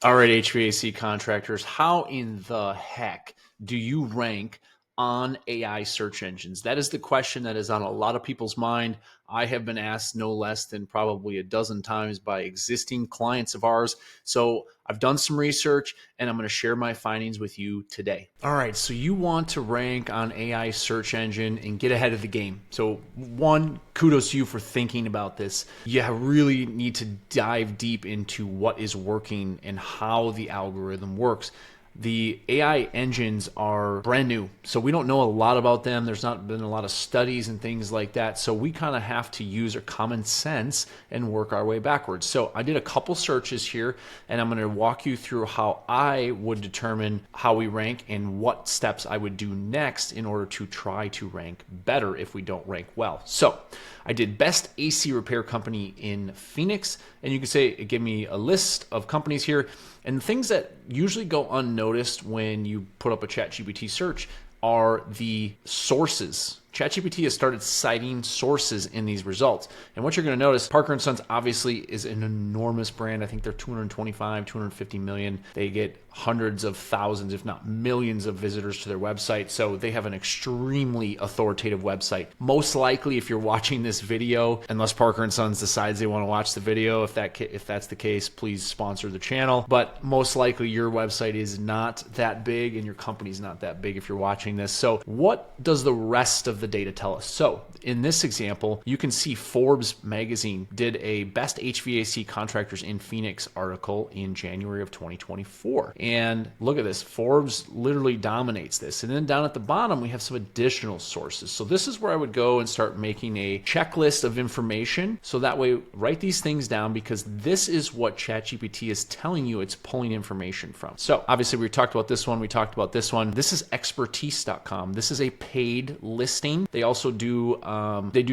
All right, HVAC contractors, how in the heck do you rank on AI search engines? That is the question that is on a lot of people's mind. I have been asked no less than probably a dozen times by existing clients of ours. So I've done some research and I'm going to share my findings with you today. All right, so you want to rank on AI search engine and get ahead of the game. So one, kudos to you for thinking about this. You really need to dive deep into what is working and how the algorithm works. The AI engines are brand new, so we don't know a lot about them. There's not been a lot of studies and things like that. So we kind of have to use our common sense and work our way backwards. So I did a couple searches here, and I'm going to walk you through how I would determine how we rank and what steps I would do next in order to try to rank better if we don't rank well. So I did best AC repair company in Phoenix, and you can say it gave me a list of companies here. And things that usually go unnoticed when you put up a ChatGPT search are the sources. ChatGPT has started citing sources in these results. And what you're going to notice, Parker & Sons obviously is an enormous brand. I think they're 225, 250 million. They get hundreds of thousands, if not millions of visitors to their website. So they have an extremely authoritative website. Most likely, if you're watching this video, unless Parker & Sons decides they want to watch the video, if that's the case, please sponsor the channel. But most likely your website is not that big and your company's not that big if you're watching this. So what does the rest of the data tell us? So in this example, you can see Forbes magazine did a best HVAC contractors in Phoenix article in January of 2024. And look at this, Forbes literally dominates this. And then down at the bottom, we have some additional sources. So this is where I would go and start making a checklist of information. So that way, write these things down because this is what ChatGPT is telling you it's pulling information from. So obviously we talked about this one, we talked about this one. This is expertise.com. This is a paid listing. They also do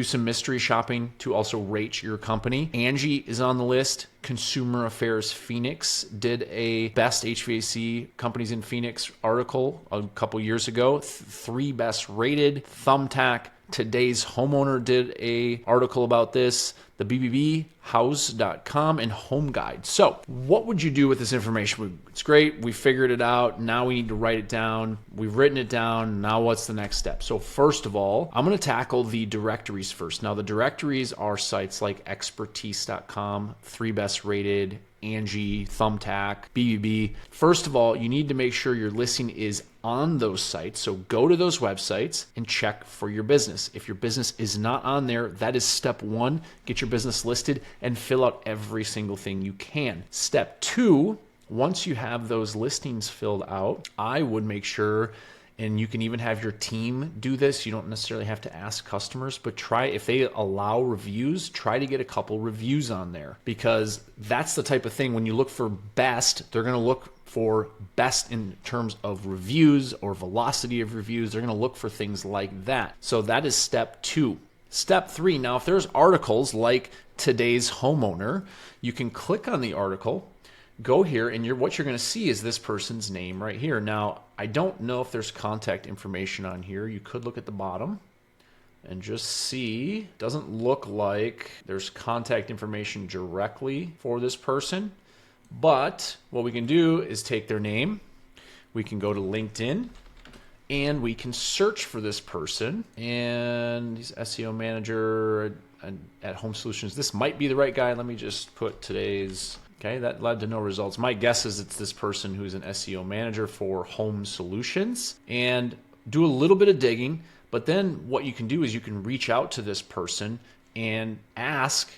some mystery shopping to also rate your company. Angie is on the list. Consumer Affairs Phoenix did a best HVAC companies in Phoenix article a couple years ago. 3 best rated. Thumbtack, Today's Homeowner did a article about this. The BBB, house.com, and Home Guide. So what would you do with this information? It's great. We figured it out. Now we need to write it down. We've written it down. Now what's the next step? So first of all, I'm going to tackle the directories first. Now the directories are sites like expertise.com, 3 best rated, Angie, Thumbtack, BBB. First of all, you need to make sure your listing is on those sites. So go to those websites and check for your business. If your business is not on there, that is step 1. Get your business listed and fill out every single thing you can. Step 2, once you have those listings filled out, I would make sure, and you can even have your team do this. You don't necessarily have to ask customers, but try, if they allow reviews, try to get a couple reviews on there because that's the type of thing when you look for best, they're going to look for best in terms of reviews or velocity of reviews. They're going to look for things like that. So that is step 2. Step 3, now if there's articles like Today's Homeowner, you can click on the article, go here, and what you're going to see is this person's name right here. Now, I don't know if there's contact information on here. You could look at the bottom and just see. Doesn't look like there's contact information directly for this person. But what we can do is take their name. We can go to LinkedIn and we can search for this person. And he's SEO manager at Home Solutions. This might be the right guy. Let me just put today's. Okay, that led to no results. My guess is it's this person who's an SEO manager for Home Solutions. And do a little bit of digging. But then what you can do is you can reach out to this person and ask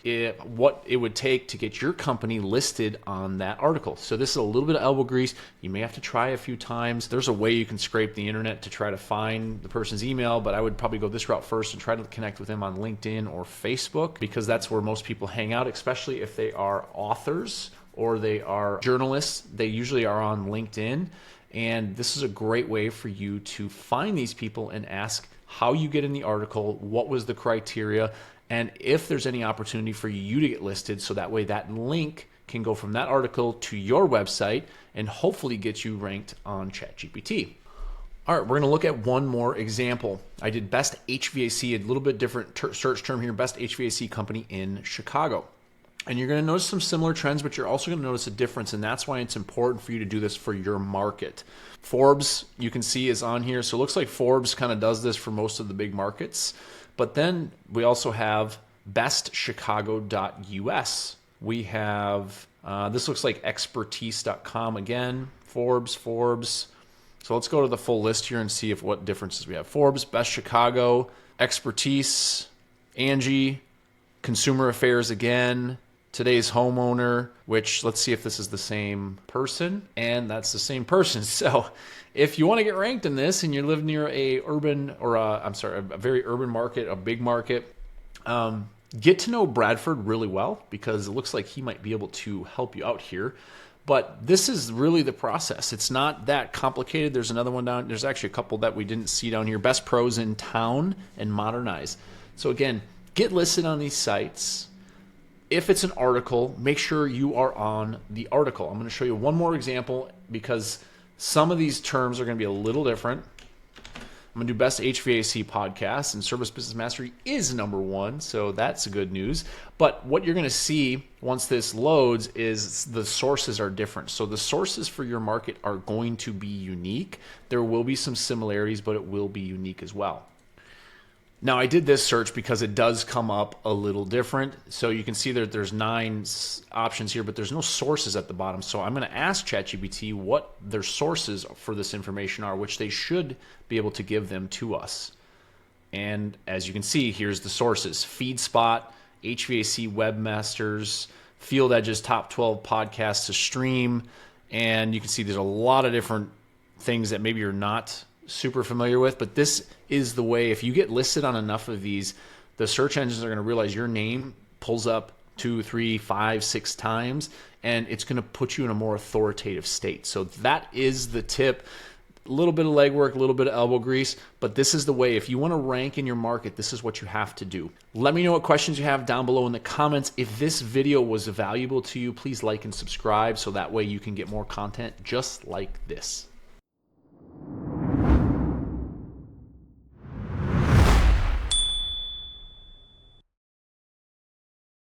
what it would take to get your company listed on that article. So this is a little bit of elbow grease. You may have to try a few times. There's a way you can scrape the internet to try to find the person's email, but I would probably go this route first and try to connect with them on LinkedIn or Facebook because that's where most people hang out, especially if they are authors or they are journalists. They usually are on LinkedIn. And this is a great way for you to find these people and ask how you get in the article, what was the criteria, and if there's any opportunity for you to get listed, so that way that link can go from that article to your website and hopefully get you ranked on ChatGPT. All right, we're going to look at one more example. I did best HVAC, a little bit different search term here, best HVAC company in Chicago. And you're going to notice some similar trends, but you're also going to notice a difference. And that's why it's important for you to do this for your market. Forbes, you can see, is on here. So it looks like Forbes kind of does this for most of the big markets. But then we also have bestchicago.us. We have, this looks like expertise.com again, Forbes. So let's go to the full list here and see if what differences we have. Forbes, Best Chicago, Expertise, Angie, Consumer Affairs again, Today's Homeowner, which let's see if this is the same person. And that's the same person. So if you want to get ranked in this and you live near a very urban market, a big market, get to know Bradford really well, because it looks like he might be able to help you out here. But this is really the process. It's not that complicated. There's another one down. There's actually a couple that we didn't see down here. Best pros in town and modernize. So again, get listed on these sites. If it's an article, make sure you are on the article. I'm going to show you one more example because some of these terms are going to be a little different. I'm going to do best HVAC podcast, and Service Business Mastery is #1, so that's good news. But what you're going to see once this loads is the sources are different. So the sources for your market are going to be unique. There will be some similarities, but it will be unique as well. Now, I did this search because it does come up a little different. So you can see that there's 9 options here, but there's no sources at the bottom. So I'm going to ask ChatGPT what their sources for this information are, which they should be able to give them to us. And as you can see, here's the sources: FeedSpot, HVAC Webmasters, Field Edge's top 12 podcasts to stream. And you can see there's a lot of different things that maybe you're not super familiar with, but this is the way. If you get listed on enough of these, the search engines are going to realize your name pulls up 2, 3, 5, 6 times, and it's going to put you in a more authoritative state. So that is the tip. A little bit of legwork, a little bit of elbow grease, but this is the way. If you want to rank in your market, this is what you have to do. Let me know what questions you have down below in the comments. If this video was valuable to you, please like and subscribe so that way you can get more content just like this.